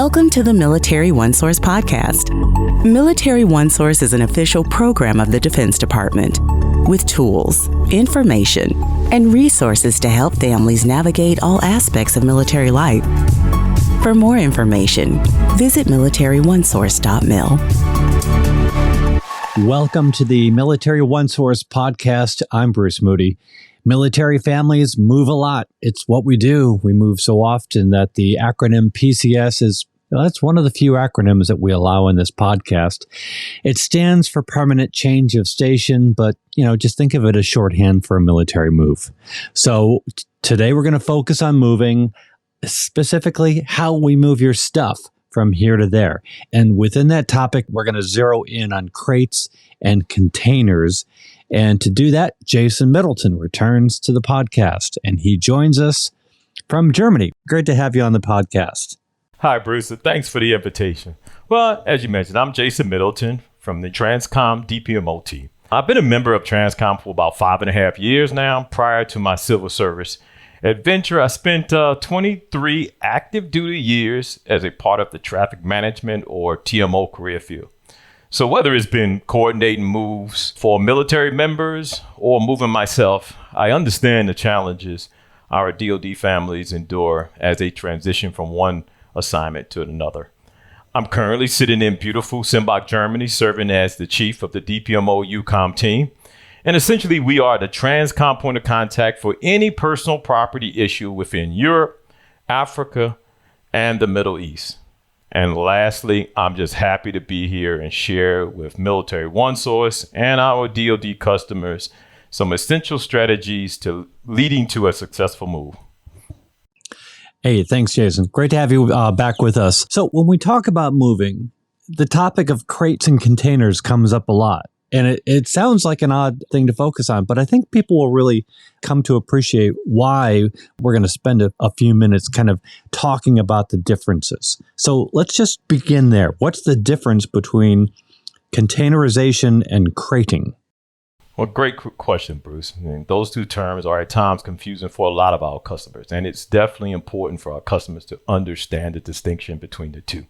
Welcome to the Military OneSource podcast. Military OneSource is an official program of the Defense Department with tools, information, and resources to help families navigate all aspects of military life. For more information, visit militaryonesource.mil. Welcome to the Military OneSource podcast. I'm Bruce Moody. Military families move a lot. It's what we do. We move so often that the acronym PCS that's one of the few acronyms that we allow in this podcast. It stands for Permanent Change of Station, but just think of it as shorthand for a military move. So today we're going to focus on moving, specifically how we move your stuff from here to there. And within that topic, we're going to zero in on crates and containers. And to do that, Jason Middleton returns to the podcast, and he joins us from Germany. Great to have you on the podcast. Hi, Bruce. Thanks for the invitation. Well, as you mentioned, I'm Jason Middleton from the Transcom DPMO team. I've been a member of Transcom for about 5.5 years now. Prior to my civil service adventure, I spent 23 active duty years as a part of the traffic management or TMO career field. So whether it's been coordinating moves for military members or moving myself, I understand the challenges our DoD families endure as they transition from one assignment to another. I'm currently sitting in beautiful Simbach, Germany, serving as the chief of the DPMO UCOM team. And essentially, we are the Transcom point of contact for any personal property issue within Europe, Africa, and the Middle East. And lastly, I'm just happy to be here and share with Military OneSource and our DoD customers some essential strategies to leading to a successful move. Hey, thanks, Jason. Great to have you back with us. So when we talk about moving, the topic of crates and containers comes up a lot. And it sounds like an odd thing to focus on, but I think people will really come to appreciate why we're going to spend a few minutes kind of talking about the differences. So let's just begin there. What's the difference between containerization and crating? Well, great question, Bruce. I mean, those two terms are at times confusing for a lot of our customers, and it's definitely important for our customers to understand the distinction between the two.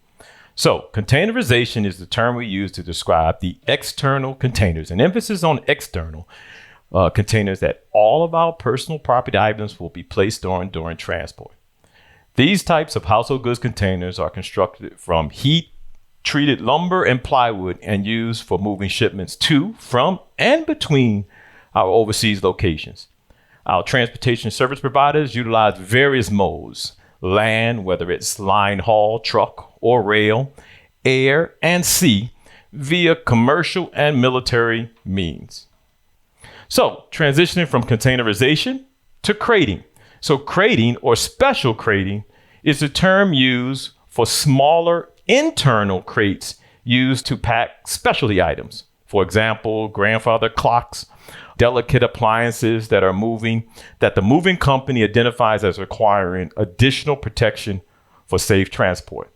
So containerization is the term we use to describe the external containers, an emphasis on external containers that all of our personal property items will be placed on during transport. These types of household goods containers are constructed from heat-treated lumber and plywood and used for moving shipments to, from, and between our overseas locations. Our transportation service providers utilize various modes: land, whether it's line haul, truck, or rail, air, and sea, via commercial and military means. So, transitioning from containerization to crating. So, crating or special crating is the term used for smaller internal crates used to pack specialty items. For example, grandfather clocks, delicate appliances that the moving company identifies as requiring additional protection for safe transport.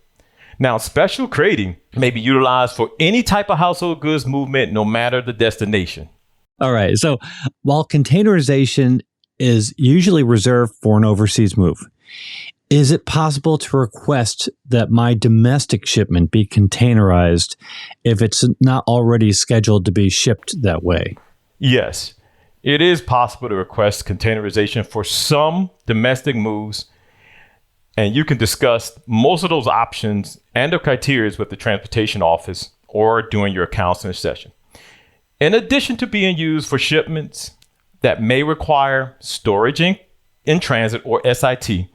Now, special crating may be utilized for any type of household goods movement, no matter the destination. All right. So while containerization is usually reserved for an overseas move, is it possible to request that my domestic shipment be containerized if it's not already scheduled to be shipped that way? Yes, it is possible to request containerization for some domestic moves, and you can discuss most of those options and the criteria with the transportation office or during your counseling session. In addition to being used for shipments that may require storage in transit or SIT,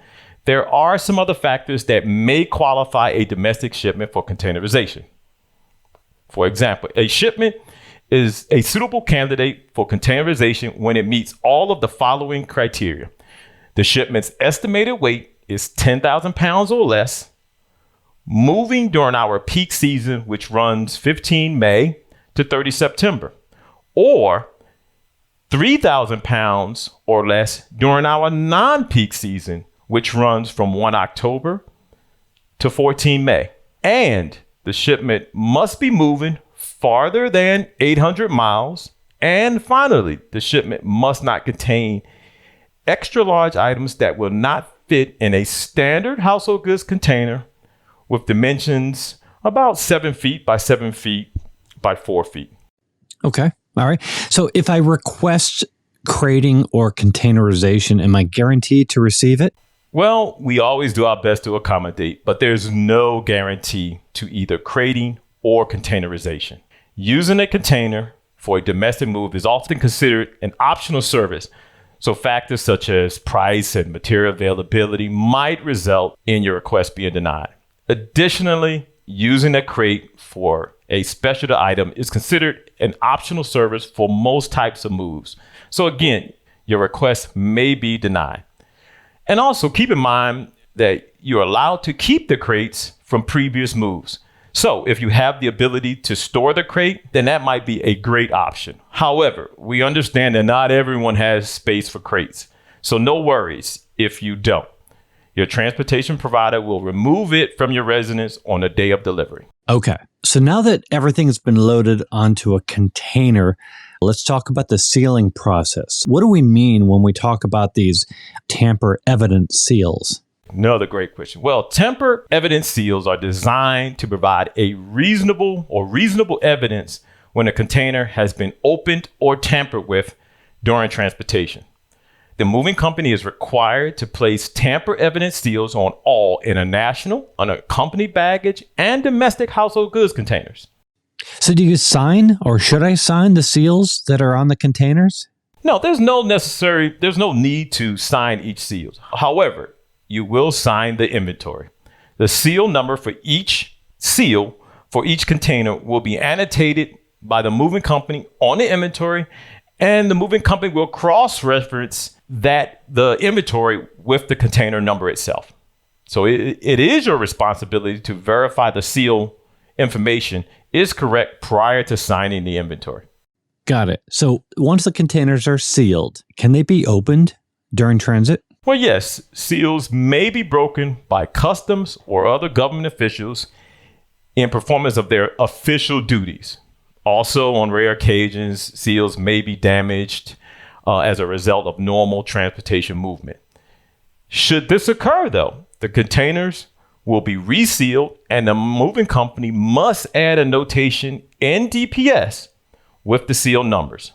there are some other factors that may qualify a domestic shipment for containerization. For example, a shipment is a suitable candidate for containerization when it meets all of the following criteria. The shipment's estimated weight is 10,000 pounds or less, moving during our peak season, which runs 15 May to 30 September, or 3,000 pounds or less during our non-peak season, which runs from 1 October to 14 May. And the shipment must be moving farther than 800 miles. And finally, the shipment must not contain extra large items that will not fit in a standard household goods container with dimensions about 7 feet by 7 feet by 4 feet. Okay. All right. So if I request crating or containerization, am I guaranteed to receive it? Well, we always do our best to accommodate, but there's no guarantee to either crating or containerization. Using a container for a domestic move is often considered an optional service, so factors such as price and material availability might result in your request being denied. Additionally, using a crate for a special item is considered an optional service for most types of moves. So again, your request may be denied. And also keep in mind that you're allowed to keep the crates from previous moves. So if you have the ability to store the crate, then that might be a great option. However, we understand that not everyone has space for crates. So no worries if you don't. Your transportation provider will remove it from your residence on the day of delivery. Okay. So now that everything's been loaded onto a container, let's talk about the sealing process. What do we mean when we talk about these tamper-evident seals? Another great question. Well, tamper-evident seals are designed to provide a reasonable evidence when a container has been opened or tampered with during transportation. The moving company is required to place tamper-evident seals on all international, unaccompanied baggage, and domestic household goods containers. So do you sign, or should I sign the seals that are on the containers? No, there's no need to sign each seal. However, you will sign the inventory. The seal number for each seal for each container will be annotated by the moving company on the inventory, and the moving company will cross-reference the inventory with the container number itself. So it is your responsibility to verify the seal information is correct prior to signing the inventory. Got it. So once the containers are sealed, can they be opened during transit? Well, yes, seals may be broken by customs or other government officials in performance of their official duties. Also, on rare occasions, seals may be damaged as a result of normal transportation movement. Should this occur, though, the containers will be resealed and the moving company must add a notation in DPS with the seal numbers.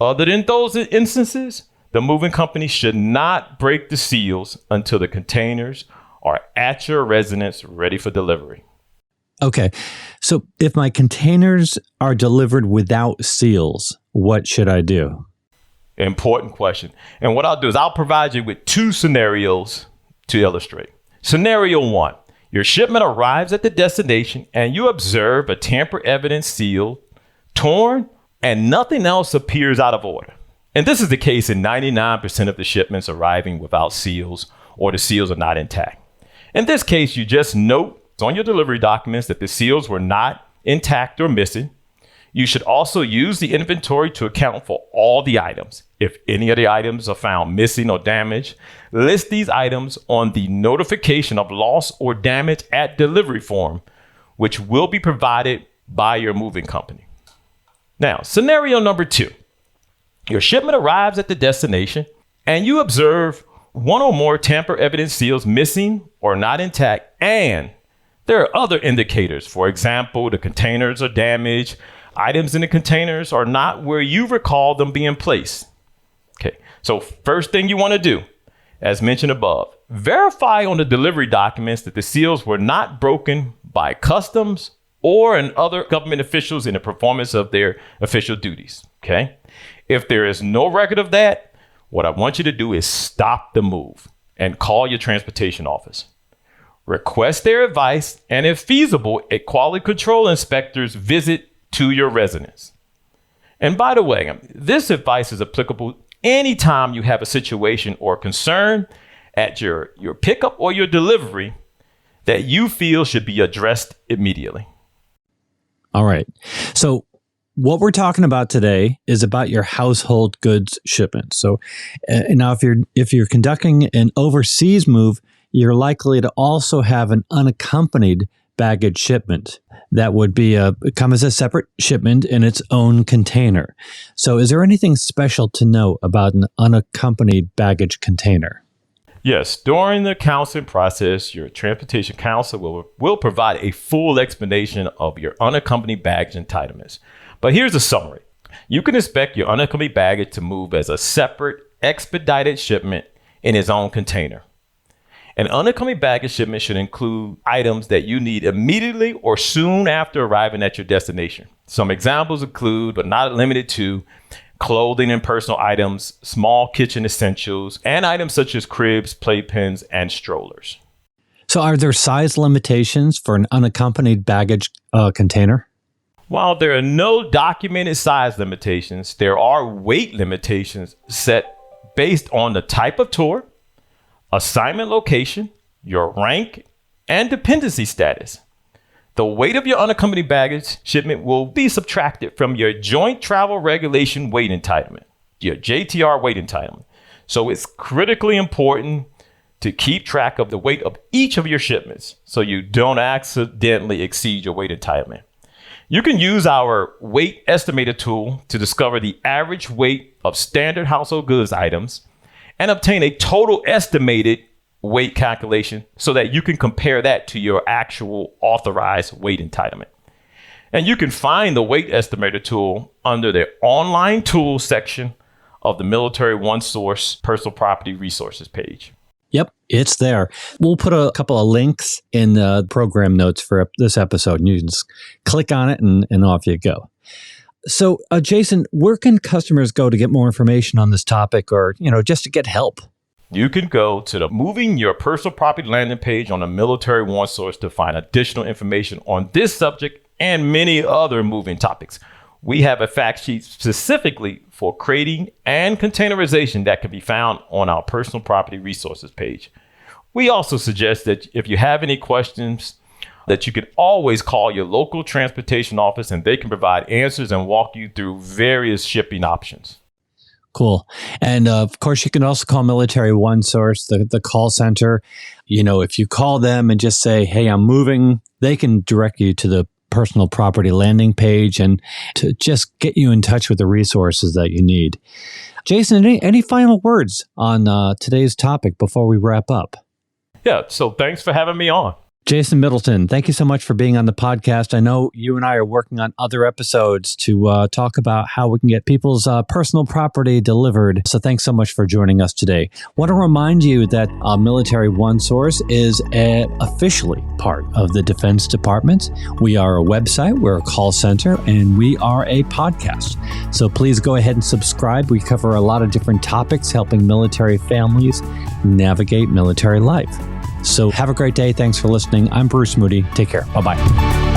Other than those instances, the moving company should not break the seals until the containers are at your residence ready for delivery. Okay. So if my containers are delivered without seals, what should I do? Important question. And what I'll do is I'll provide you with two scenarios to illustrate. Scenario one, your shipment arrives at the destination and you observe a tamper-evident seal torn and nothing else appears out of order. And this is the case in 99% of the shipments arriving without seals or the seals are not intact. In this case, you just note on your delivery documents that the seals were not intact or missing. You should also use the inventory to account for all the items. If any of the items are found missing or damaged, list these items on the notification of loss or damage at delivery form, which will be provided by your moving company. Now, scenario number two. Your shipment arrives at the destination and you observe one or more tamper-evident seals missing or not intact, and there are other indicators. For example, the containers are damaged. Items in the containers are not where you recall them being placed. Okay, so first thing you want to do, as mentioned above, verify on the delivery documents that the seals were not broken by customs or other government officials in the performance of their official duties. Okay, if there is no record of that, what I want you to do is stop the move and call your transportation office. Request their advice, and if feasible, a quality control inspector's visit to your residence. And by the way, this advice is applicable anytime you have a situation or concern at your pickup or your delivery that you feel should be addressed immediately. All right. So what we're talking about today is about your household goods shipment. So now if you're conducting an overseas move, you're likely to also have an unaccompanied baggage shipment that would be come as a separate shipment in its own container. So is there anything special to know about an unaccompanied baggage container? Yes, during the counseling process, your transportation counselor will provide a full explanation of your unaccompanied baggage entitlements. But here's a summary. You can expect your unaccompanied baggage to move as a separate expedited shipment in its own container. An unaccompanied baggage shipment should include items that you need immediately or soon after arriving at your destination. Some examples include, but not limited to, clothing and personal items, small kitchen essentials, and items such as cribs, playpens, and strollers. So are there size limitations for an unaccompanied baggage container? While there are no documented size limitations, there are weight limitations set based on the type of tour, assignment location, your rank, and dependency status. The weight of your unaccompanied baggage shipment will be subtracted from your Joint Travel Regulation weight entitlement, your JTR weight entitlement. So it's critically important to keep track of the weight of each of your shipments so you don't accidentally exceed your weight entitlement. You can use our weight estimator tool to discover the average weight of standard household goods items and obtain a total estimated weight calculation so that you can compare that to your actual authorized weight entitlement. And you can find the weight estimator tool under the online tools section of the Military OneSource Personal Property Resources page. Yep, it's there. We'll put a couple of links in the program notes for this episode, and you can just click on it and off you go. So, Jason, where can customers go to get more information on this topic or, just to get help? You can go to the Moving Your Personal Property landing page on the Military OneSource to find additional information on this subject and many other moving topics. We have a fact sheet specifically for crating and containerization that can be found on our Personal Property Resources page. We also suggest that if you have any questions, that you can always call your local transportation office and they can provide answers and walk you through various shipping options. Cool. And of course, you can also call Military OneSource, the call center. If you call them and just say, hey, I'm moving, they can direct you to the personal property landing page and to just get you in touch with the resources that you need. Jason, any final words on today's topic before we wrap up? Yeah, so thanks for having me on. Jason Middleton, thank you so much for being on the podcast. I know you and I are working on other episodes to talk about how we can get people's personal property delivered. So thanks so much for joining us today. Want to remind you that Military OneSource is officially part of the Defense Department. We are a website, we're a call center, and we are a podcast. So please go ahead and subscribe. We cover a lot of different topics helping military families navigate military life. So have a great day. Thanks for listening. I'm Bruce Moody. Take care. Bye-bye.